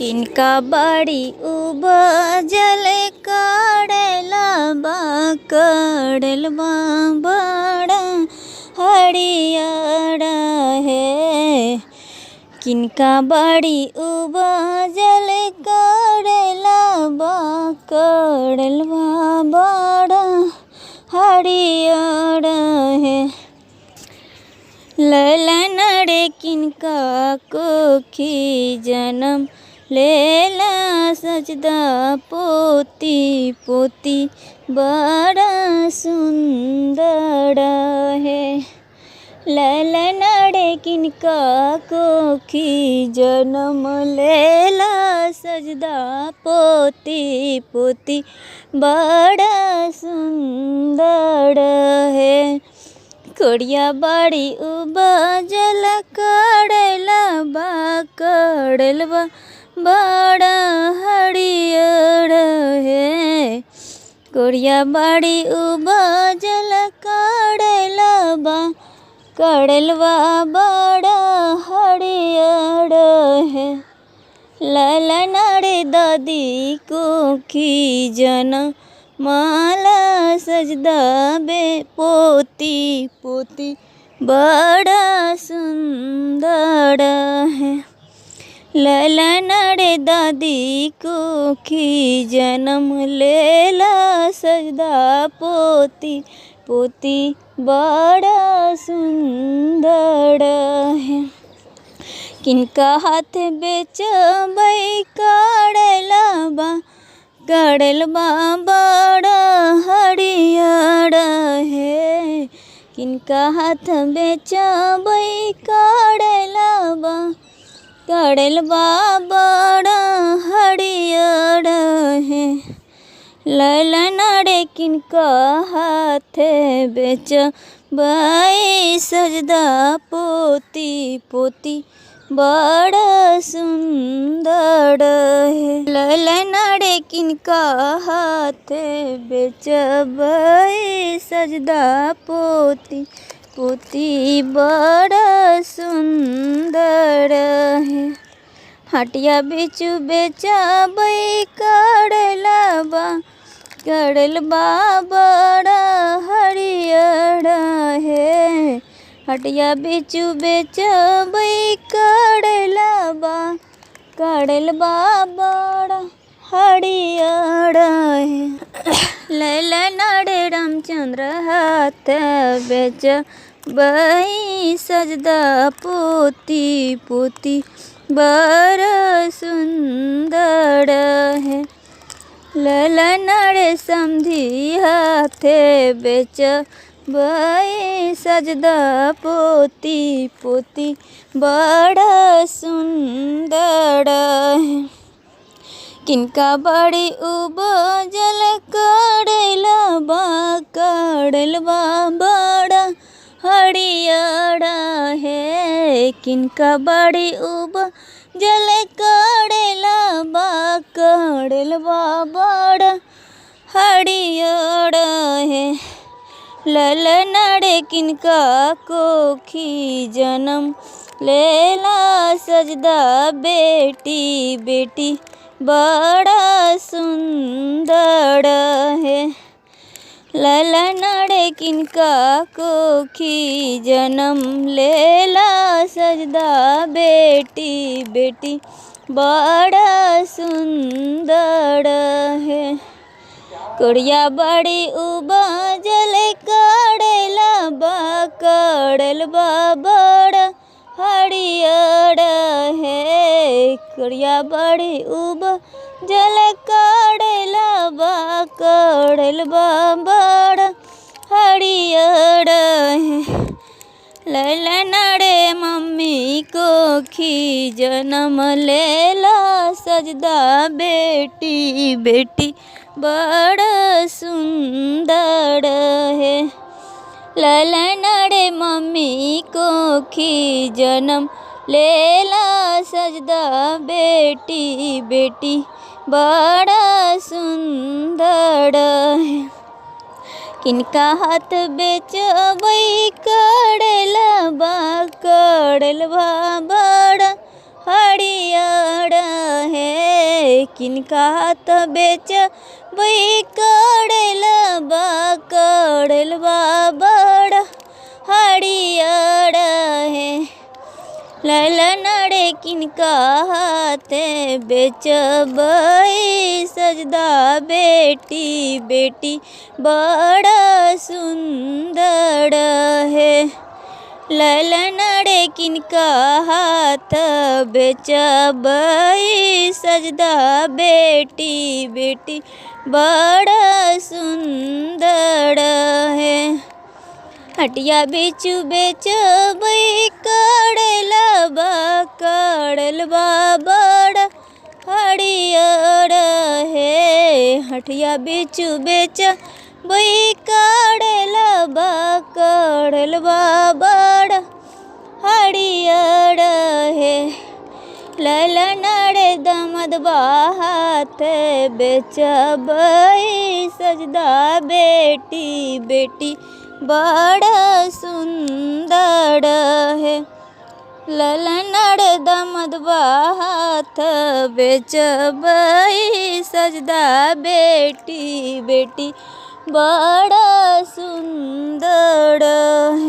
किनका बाड़ी उपजल काढ़लबा काढ़लबा बड़ा हरियर है। किनका बाड़ी उपजल काढ़लबा काढ़लबा बड़ा हरियर है। ललन रे किनका कोखी जन्म लेला सजदा पोती पोती बड़ा सुंदर है। ललन रे किनका कोखी जन्म लेला सजदा पोती पोती बड़ा सुंदर है। कोड़िया बाड़ी उपजल काढ़लबा काढ़लबा बड़ा हरियर है। कोड़िया बाड़ी उपजल काढ़लबा काढ़लबा बड़ा हरियर है। ललन रे दादी कोखी जन्म माला सजदा बे पोती पोती बड़ा सुंदर है। ललन रे दादी कोखी जन्म लेला सजदा पोती पोती बड़ा सुंदर है। किनका हाथ बेचबै काढ़लबा काढ़लबा बड़ा हरियर है। किनका हाथ बेचबै काढ़लबा काढ़लबा बड़ा हरियर है। ललन रे किनका हाथ बेचबै सजदा पोती पोती बड़ा सुंदर है। ललन रे किनका हाथ बेचबै सजदा पोती पोती बड़ा सुंदर है। हटिया बेचू बेचबै काढ़लबा काढ़लबा बड़ा हरियर है। हटिया बेचू बेचबै काढ़लबा काढ़लबा बड़ा हरियर है। ललन रे रामचंद्र हाथ बेचबै सजदा पोती पोती बड़ा सुंदर है। ललन रे समधी हाथ बेचबै सजदा पोती पोती बड़ा सुंदर है। किनका बाड़ी उपजल काढ़लबा काढ़लबा बड़ा हरियर है। किनका बाड़ी उपजल काढ़लबा काढ़लबा बड़ा हरियर है। ललन रे किनका कोखी जन्म लेला सजदा बेटी बेटी बड़ा सुंदर है। ललन रे किनका कोखी जन्म लेला सजदा बेटी बेटी बड़ा सुंदर है। कोड़िया बाड़ी उपजल काढ़लबा काढ़लबा बड़ा हरियर है। कोड़िया बाड़ी उपजल काढ़लबा काढ़लबा बड़ा हरियर है। ललन रे मम्मी कोखी जन्म लेला सजदा बेटी बेटी बड़ा सुंदर है। ललन रे मम्मी कोखी जन्म लेला सजदा बेटी बेटी बड़ा सुंदर है। किनका हाथ बेचबै काढ़लबा काढ़लबा बड़ा हरियर है। किनका हाथ बेच बई कड़लबा बड़ा हरियर है। ललनड़े किनका हाथे बेचबई सजदा बेटी बेटी बड़ा सुंदर है। ललनड़े किनका हाथ बेचबई सजदा बेटी बेटी बड़ा सुंदर है। हटिया बेचू बेचबई कड़लबा बड़ा हरियर है। हटिया बेचू बेचबई कड़लबा बड़ा हरियर है। ललनड़े दमदबा हाथ बेचबई सजदा बेटी बेटी बड़ा सुंदर है। ललनड़े दमदबा हाथ बेचबई सजदा बेटी बेटी बड़ा सुंदर है।